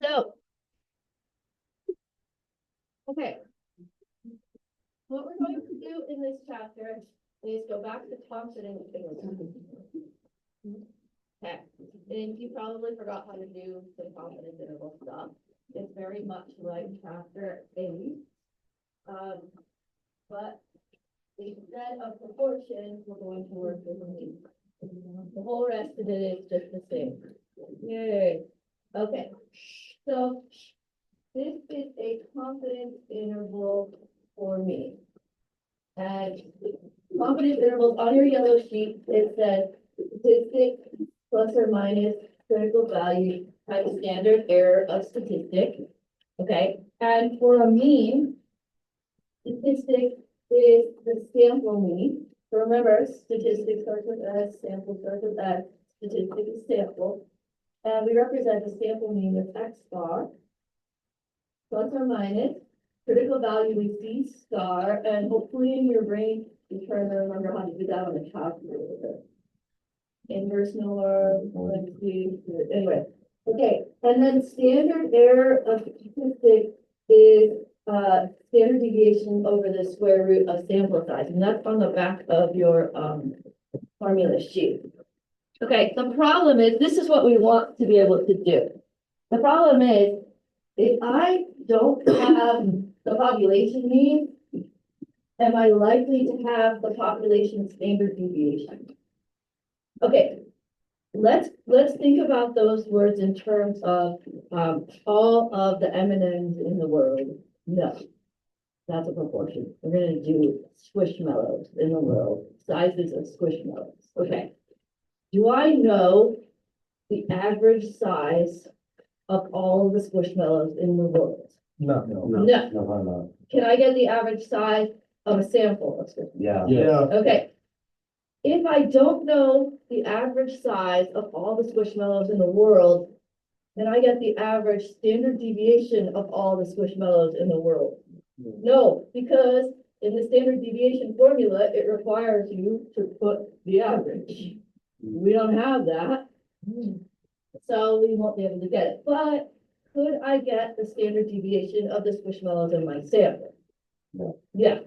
So, okay, what we're going to do in this chapter is go back to confidence intervals. Okay, and you probably forgot how to do some confidence interval stuff. It's very much like chapter 8. But instead of proportion, we're going to work with mean. The whole rest of it is just the same. Yay. Okay, so this is a confidence interval for me. And confidence intervals on your yellow sheet, it says statistic plus or minus critical value times standard error of statistic. Okay, and for a mean, statistic is the sample mean. So remember, statistics starts with S, sample starts with S, statistic is sample. And we represent the sample mean with X bar, plus or minus, critical value we see star, and hopefully in your brain, you try to remember how to do that on the calculator. Inverse norm, anyway. Okay, and then standard error of statistic is standard deviation over the square root of sample size, and that's on the back of your formula sheet. Okay, the problem is, this is what we want to be able to do. The problem is, if I don't have the population mean, am I likely to have the population standard deviation? Okay, let's think about those words in terms of all of the M&Ms in the world. No, that's a proportion. We're going to do squishmallows in the world, sizes of squishmallows. Okay, do I know the average size of all of the squishmallows in the world? No. No. Can I get the average size of a sample of squishmallows? Yeah. Okay. If I don't know the average size of all the squishmallows in the world, then I get the average standard deviation of all the squishmallows in the world. No, because in the standard deviation formula, it requires you to put the average. We don't have that. So we won't be able to get it. But could I get the standard deviation of the squishmallows in my sample? Yeah.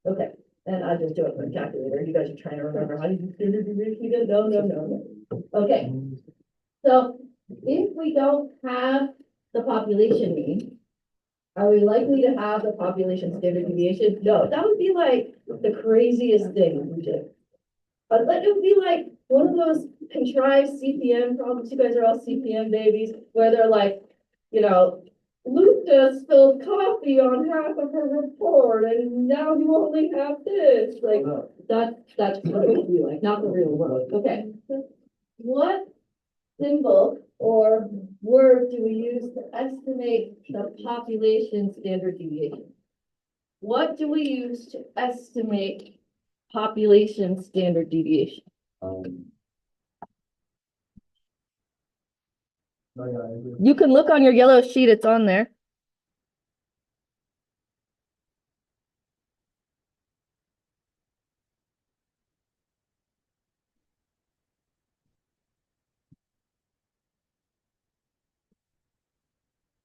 Okay. And I just do it with a calculator. You guys are trying to remember how to do standard deviation again? No. Okay. So if we don't have the population mean, are we likely to have the population standard deviation? No, that would be like the craziest thing we did. But it would be like one of those contrived CPM problems. You guys are all CPM babies, where they're like, you know, Luca spilled coffee on half of her report, and now you only have this. Like that's what it would be like, not the real world. Okay. What symbol or word do we use to estimate the population standard deviation? What do we use to estimate population standard deviation? You can look on your yellow sheet, it's on there.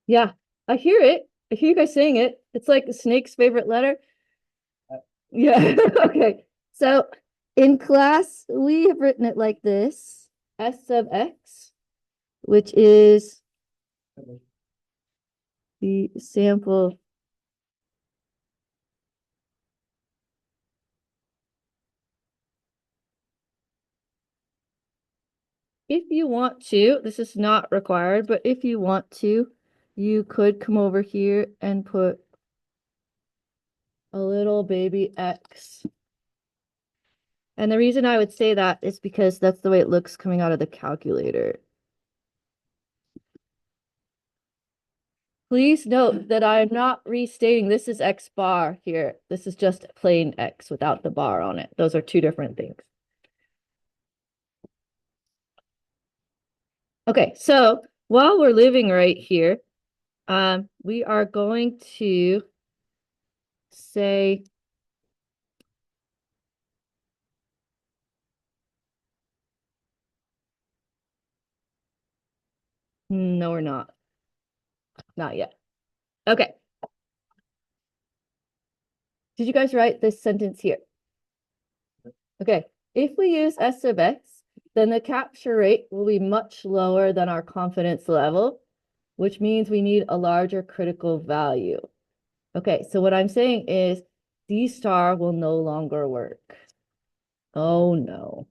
Yeah, I hear it. I hear you guys saying it. It's like the snake's favorite letter. Yeah, okay. So in class, we have written it like this, S sub X, which is the sample. If you want to, this is not required, but if you want to, you could come over here and put a little baby X. And the reason I would say that is because that's the way it looks coming out of the calculator. Please note that I'm not restating this is X bar here. This is just plain X without the bar on it. Those are two different things. Okay, so while we're living right here, we are going to say no, we're not. Not yet. Okay. Did you guys write this sentence here? Okay. If we use S of X, then the capture rate will be much lower than our confidence level, which means we need a larger critical value. Okay, so what I'm saying is D star will no longer work. Oh no.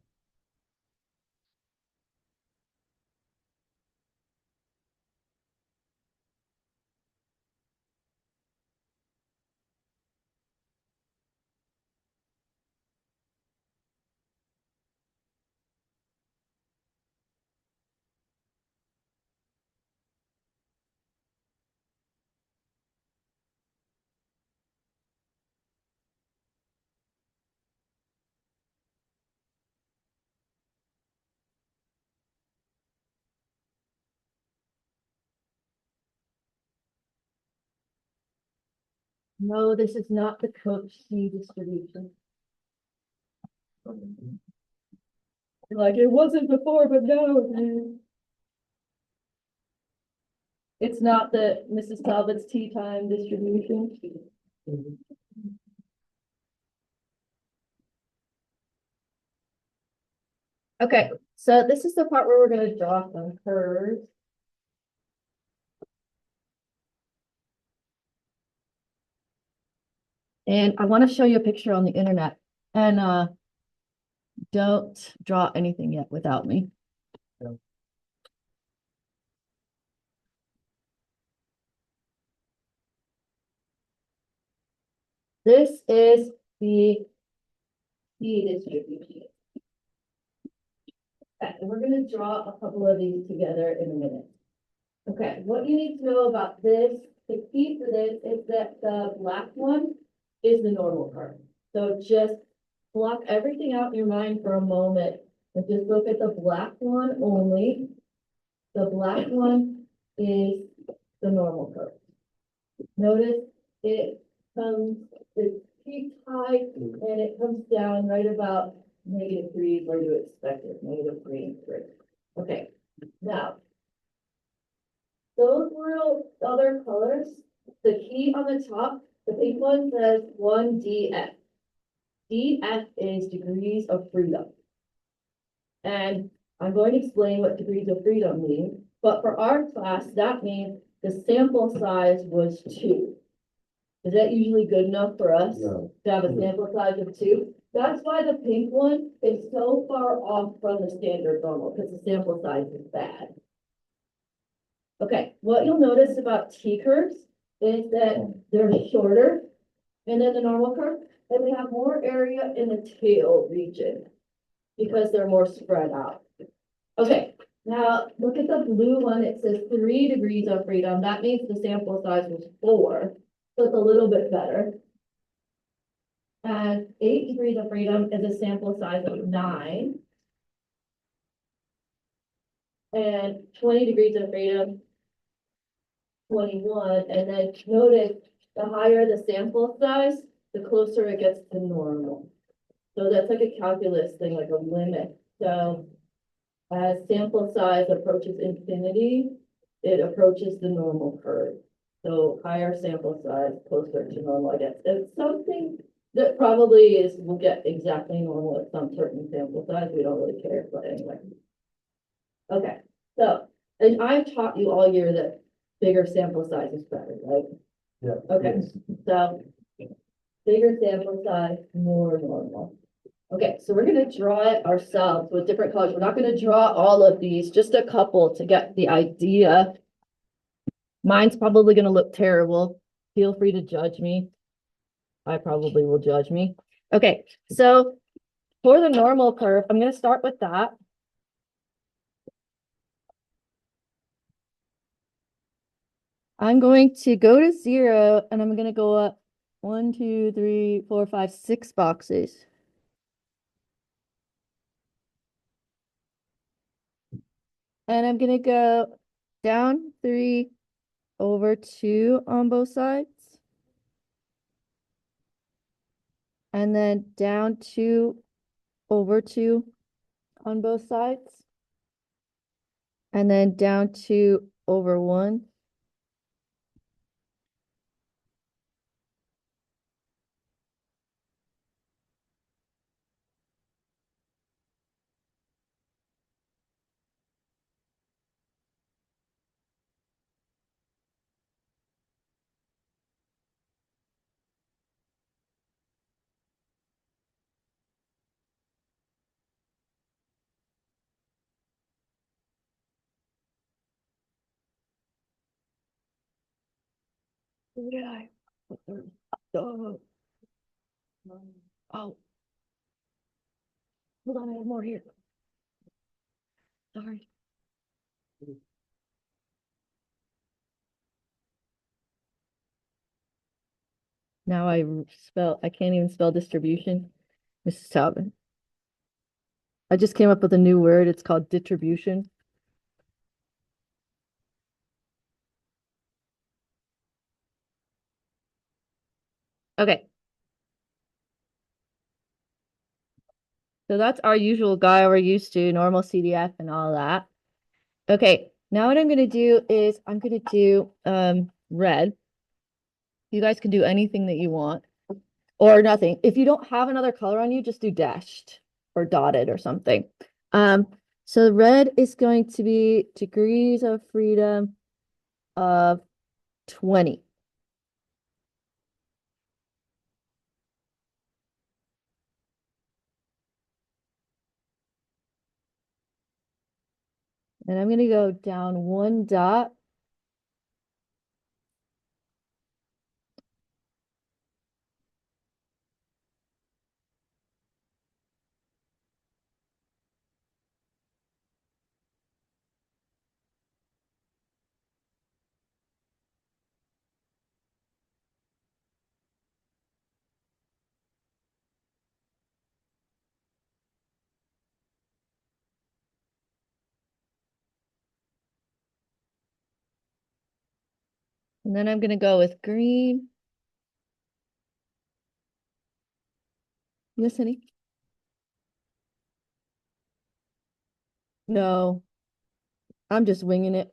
No, this is not the Coach C distribution. Like it wasn't before, but no. It's not the Mrs. Talbot's tea time distribution. Okay, so this is the part where we're gonna draw some curves. And I want to show you a picture on the internet. And don't draw anything yet without me. This is the C distribution. Okay, and we're going to draw a couple of these together in a minute. Okay, what you need to know about this, the key for this is that the black one is the normal curve. So just block everything out in your mind for a moment and just look at the black one only. The black one is the normal curve. Notice it comes, it peaks high and it comes down right about -3 where you expect it, -3 and 3. Okay, now those little other colors, the key on the top, the pink one says 1DF. DF is degrees of freedom. And I'm going to explain what degrees of freedom mean, but for our class, that means the sample size was 2. Is that usually good enough for us to have a sample size of 2? That's why the pink one is so far off from the standard normal, because the sample size is bad. Okay, what you'll notice about T curves is that they're shorter and then the normal curve, and they have more area in the tail region because they're more spread out. Okay, now look at the blue one. It says 3 degrees of freedom. That means the sample size was 4, so it's a little bit better. And 8 degrees of freedom is a sample size of 9. And 20 degrees of freedom, 21. And then notice the higher the sample size, the closer it gets to normal. So that's like a calculus thing, like a limit. So as sample size approaches infinity, it approaches the normal curve. So higher sample size, closer to normal, I guess. It's something that probably is, will get exactly normal at some certain sample size. We don't really care, but anyway. Okay, so, and I've taught you all year that bigger sample size is better, right? Yeah. Okay, so bigger sample size, more normal. Okay, so we're gonna draw it ourselves with different colors. We're not gonna draw all of these, just a couple to get the idea. Mine's probably gonna look terrible. Feel free to judge me. I probably will judge me. Okay, so for the normal curve, I'm gonna start with that. I'm going to go to 0 and I'm gonna go up 1, 2, 3, 4, 5, 6 boxes. And I'm gonna go down 3 over 2 on both sides. And then down 2 over 2 on both sides. And then down 2 over 1. did I? Oh, oh, hold on, I have more here. Sorry. Now I can't even spell distribution. Mrs. Talbot. I just came up with a new word. It's called distribution. Okay. So that's our usual guy we're used to, normal CDF and all that. Okay, now what I'm gonna do is I'm gonna do red. You guys can do anything that you want or nothing. If you don't have another color on you, just do dashed or dotted or something. Um, so red is going to be degrees of freedom of 20. And I'm gonna go down one dot. And then I'm gonna go with green. Yes, honey? No, I'm just winging it.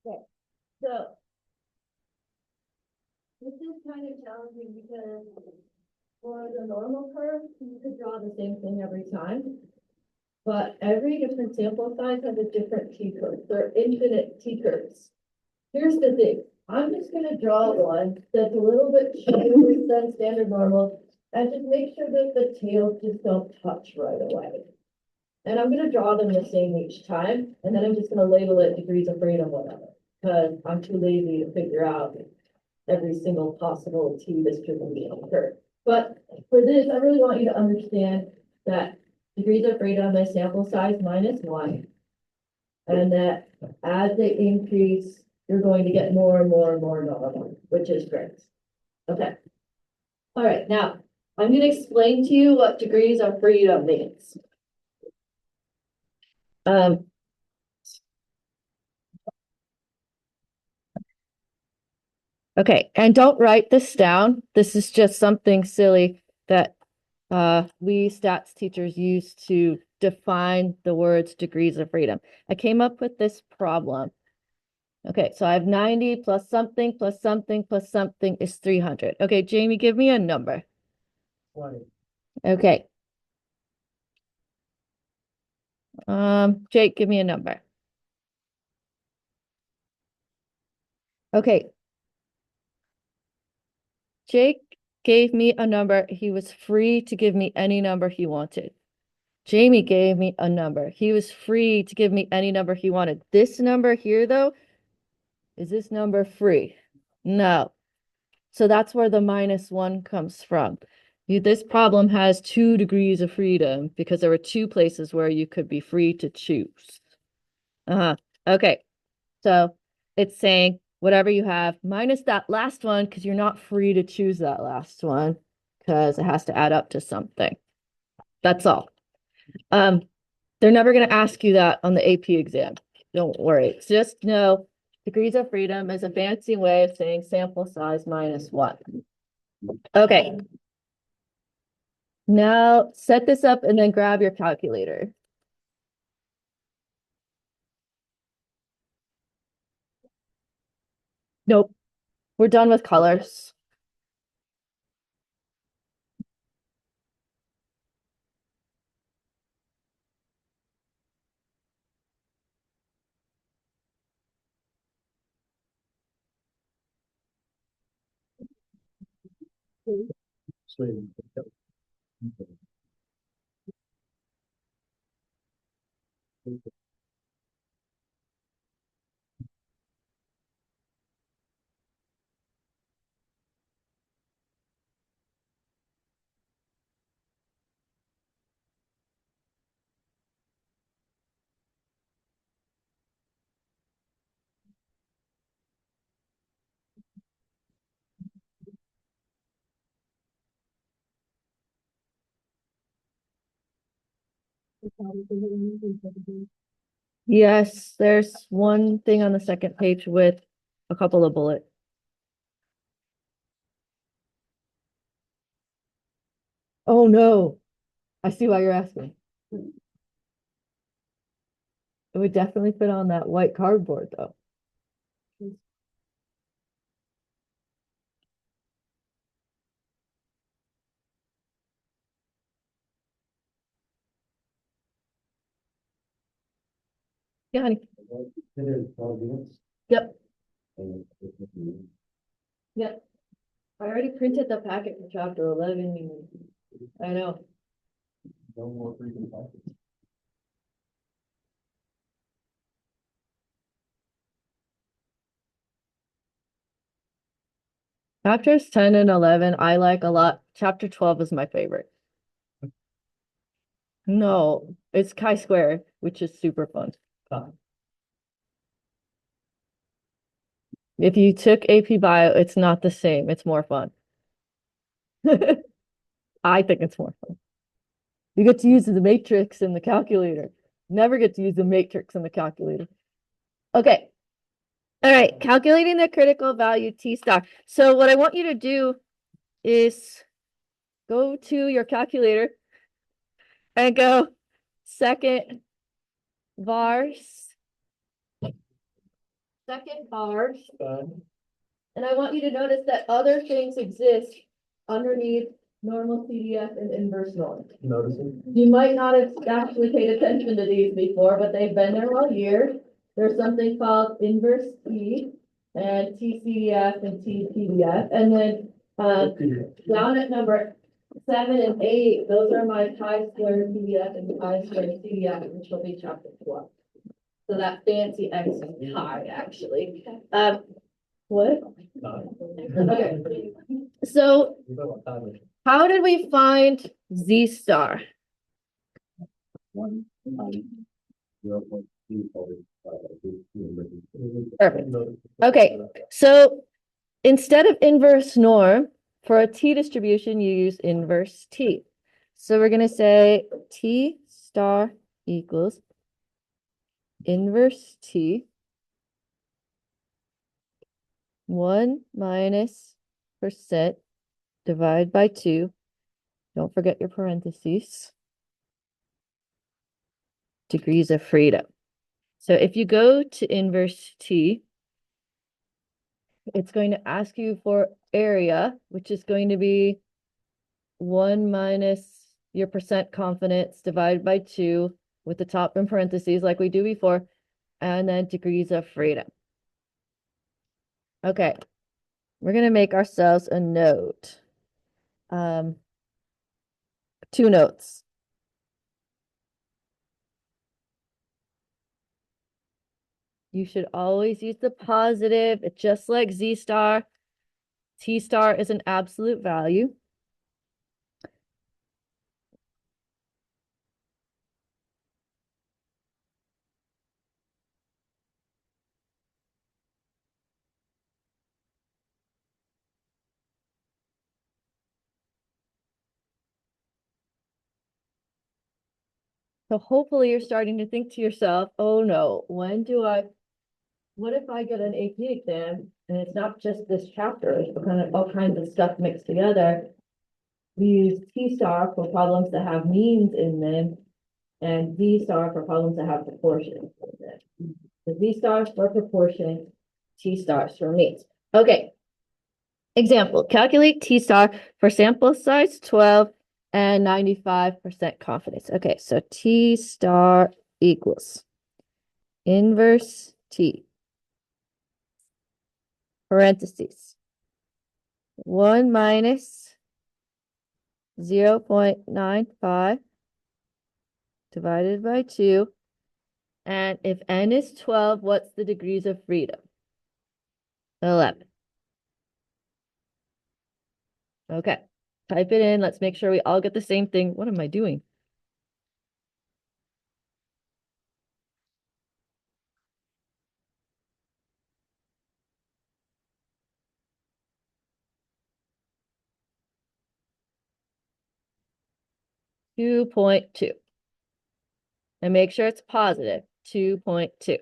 Okay, so this is kind of challenging because for the normal curve, you could draw the same thing every time. But every different sample size has a different T-curve. They're infinite T-curves. Here's the thing. I'm just gonna draw one that's a little bit shorter than standard normal and just make sure that the tails just don't touch right away. And I'm gonna draw them the same each time, and then I'm just gonna label it degrees of freedom, whatever. Because I'm too lazy to figure out every single possible T distribution curve. But for this, I really want you to understand that degrees of freedom is sample size minus one. And that as they increase, you're going to get more and more and more normal, which is great. Okay. All right, now I'm going to explain to you what degrees of freedom means. Okay, and don't write this down. This is just something silly that we stats teachers use to define the words degrees of freedom. I came up with this problem. Okay, so I have 90 plus something plus something plus something is 300. Okay, Jamie, give me a number. 20. Okay. Jake, give me a number. Okay. Jake gave me a number. He was free to give me any number he wanted. Jamie gave me a number. He was free to give me any number he wanted. This number here, though, is this number free? No. So that's where the -1 comes from. This problem has 2 degrees of freedom because there were 2 places where you could be free to choose. Okay. So it's saying whatever you have minus that last one because you're not free to choose that last one because it has to add up to something. That's all. They're never going to ask you that on the AP exam. Don't worry. Just know degrees of freedom is a fancy way of saying sample size -1. Okay. Now set this up and then grab your calculator. Nope. We're done with colors. Sweden. Yes, there's one thing on the second page with a couple of bullets. Oh no, I see why you're asking. It would definitely fit on that white cardboard though. Yeah, honey. Yep, yep. I already printed the packet for chapter 11. I know. No more freedom. Chapters 10 and 11, I like a lot. Chapter 12 is my favorite. No, it's chi-square, which is super fun. If you took AP Bio, it's not the same. It's more fun. I think it's more fun. You get to use the matrix in the calculator. Never get to use the matrix in the calculator. Okay. All right. Calculating the critical value T star. So what I want you to do is go to your calculator and go second vars. Second vars. And I want you to notice that other things exist underneath normal CDF and inverse norm. Noticing? You might not have actually paid attention to these before, but they've been there all year. There's something called inverse T and TCDF and TPDF. And then down at number 7 and 8, those are my chi-square PDF and chi-square CDF, which will be chapter 12. So that fancy X is pi, actually. What? Okay. So how did we find Z star? Perfect. Okay, so instead of inverse norm, for a T distribution, you use inverse T. So we're gonna say T star equals inverse T 1 minus percent divided by 2. Don't forget your parentheses. Degrees of freedom. So if you go to inverse T, it's going to ask you for area, which is going to be 1 minus your percent confidence divided by 2 with the top in parentheses like we do before, and then degrees of freedom. Okay, we're gonna make ourselves a note. 2 notes. You should always use the positive. It's just like Z star. T star is an absolute value. So hopefully you're starting to think to yourself, oh no, what if I get an AP exam and it's not just this chapter, it's kind of all kinds of stuff mixed together. We use T star for problems that have means in them and Z star for problems that have proportions in them. The Z stars for proportion, T stars for means. Okay. Example, calculate T star for sample size 12 and 95% confidence. Okay, so T star equals inverse T, parentheses, 1 minus 0.95 divided by 2. And if n is 12, what's the degrees of freedom? 11. Okay, type it in. Let's make sure we all get the same thing. What am I doing? (2.2). And make sure it's positive, 2.2.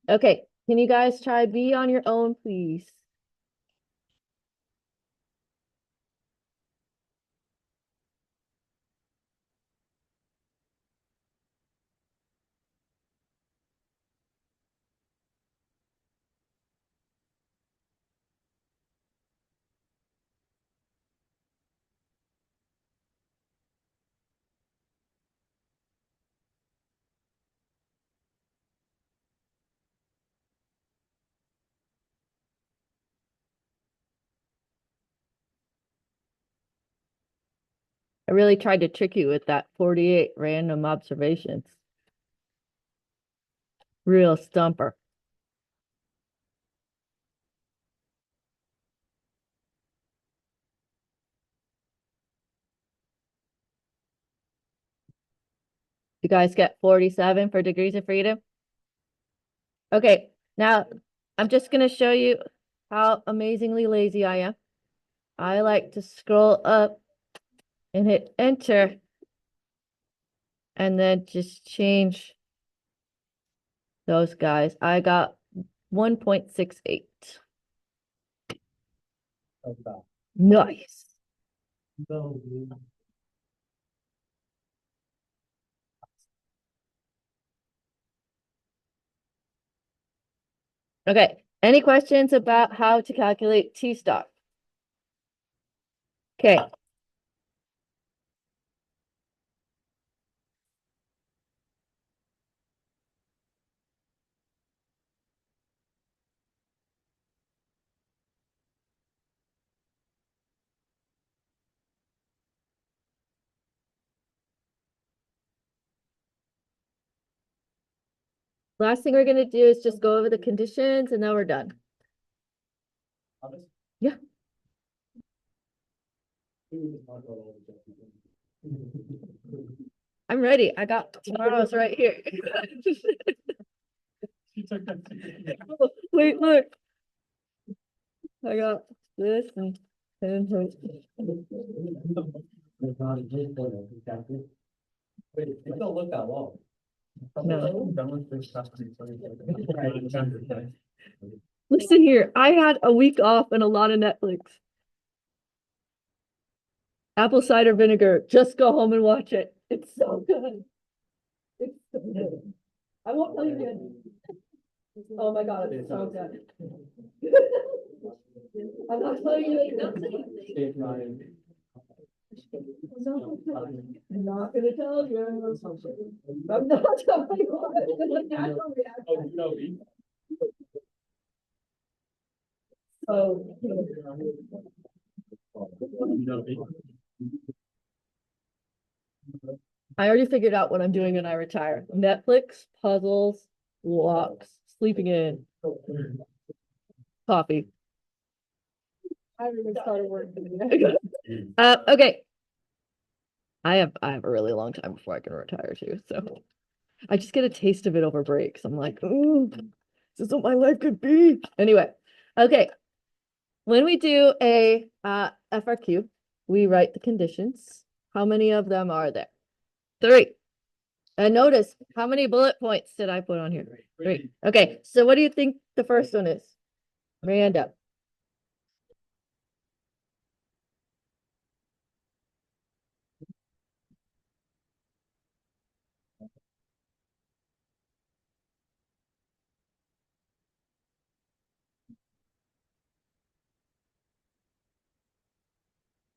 Okay, can you guys try B on your own, please? I really tried to trick you with that 48 random observations. Real stumper. You guys get 47 for degrees of freedom? Okay, now I'm just going to show you how amazingly lazy I am. I like to scroll up and hit enter and then just change those guys. I got 1.68. Okay. Nice. So, Okay, any questions about how to calculate T star? Okay. Last thing we're gonna do is just go over the conditions and then we're done. Yeah. I'm ready. I got tomorrow's right here. Wait, look. I got this and. Wait, it don't look that long. No. Done with this stuff. Listen here, I had a week off and a lot of Netflix. Apple cider vinegar, just go home and watch it. It's so good. I won't tell you again. Oh my God, it's so good. I'm not telling you anything. Dave Ryan. I'm not gonna tell you. I'm not telling you. It's a natural reaction. Oh, no, So. I already figured out what I'm doing when I retire. Netflix, puzzles, walks, sleeping in, coffee. I haven't even started working yet. Okay. I have a really long time before I can retire too, so I just get a taste of it over breaks. I'm like, ooh, this is what my life could be. Anyway, okay. When we do a FRQ, we write the conditions. How many of them are there? 3. And notice, how many bullet points did I put on here? 3. Okay, so what do you think the first one is? Miranda.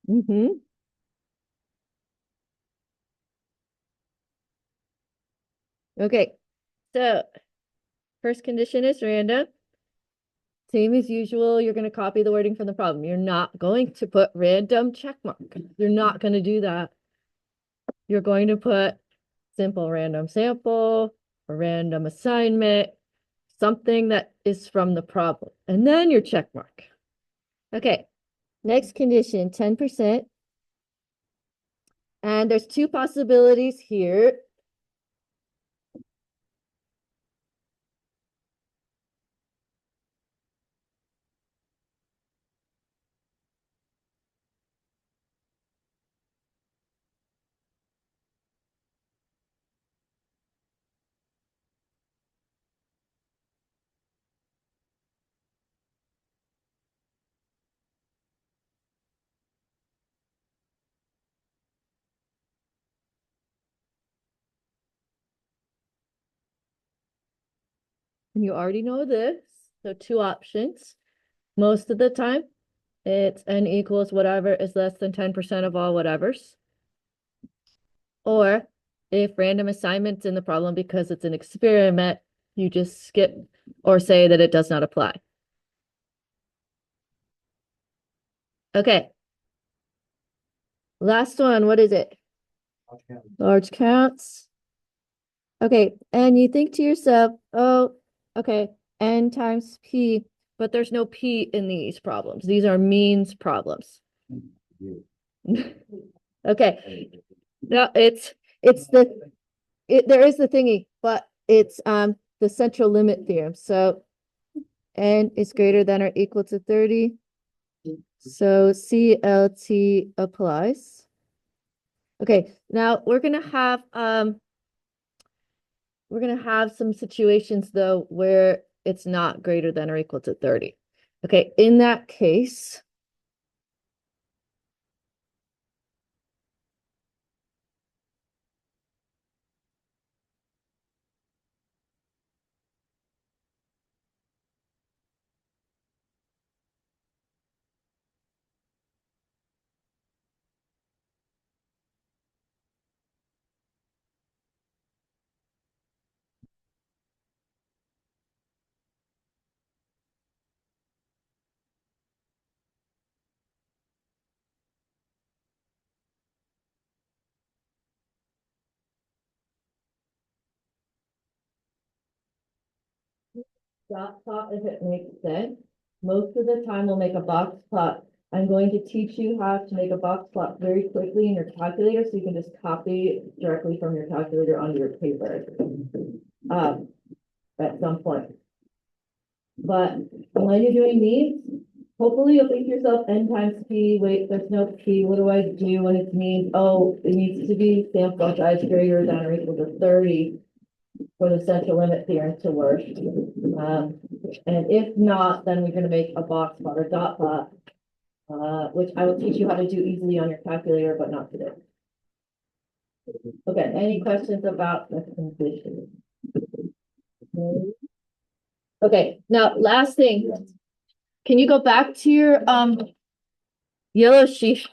Mm-hmm. Okay, so first condition is random. Same as usual, you're going to copy the wording from the problem. You're not going to put random check mark. You're not going to do that. You're going to put simple random sample, a random assignment, something that is from the problem, and then your check mark. Okay, next condition, 10%. And there's 2 possibilities here. And you already know this. So 2 options. Most of the time, it's n equals whatever is less than 10% of all whatevers. Or if random assignment's in the problem because it's an experiment, you just skip or say that it does not apply. Okay. Last one, what is it? Large counts. Okay, and you think to yourself, oh, okay, n times p, but there's no p in these problems. These are means problems. Okay, no, there is the thingy, but it's the central limit theorem. So n is greater than or equal to 30. So CLT applies. Okay, now we're gonna have some situations though where it's not greater than or equal to 30. Okay, in that case, dot plot if it makes sense. Most of the time we'll make a box plot. I'm going to teach you how to make a box plot very quickly in your calculator so you can just copy directly from your calculator onto your paper. At some point. But when you're doing these, hopefully you'll think to yourself n times p, wait, there's no p, what do I do when it means, oh, it needs to be sample size greater than or equal to 30 for the central limit theorem to work. And if not, then we're gonna make a box plot or dot plot, which I will teach you how to do easily on your calculator, but not today. Okay, any questions about the completion? Okay, now, last thing. Can you go back to your, yellow sheet?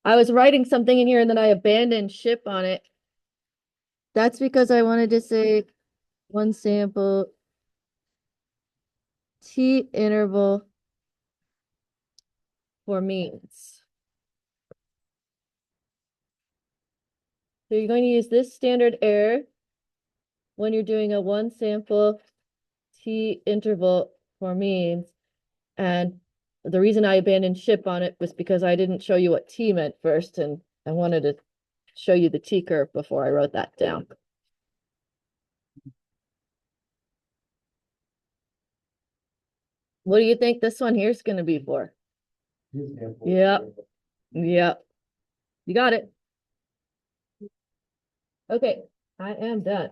I was writing something in here and then I abandoned ship on it. That's because I wanted to say one sample T interval for means. So you're going to use this standard error when you're doing a one sample T interval for means. And the reason I abandoned ship on it was because I didn't show you what T meant first, and I wanted to show you the T curve before I wrote that down. What do you think this one here is going to be for? Yeah. Yep. You got it. Okay, I am done.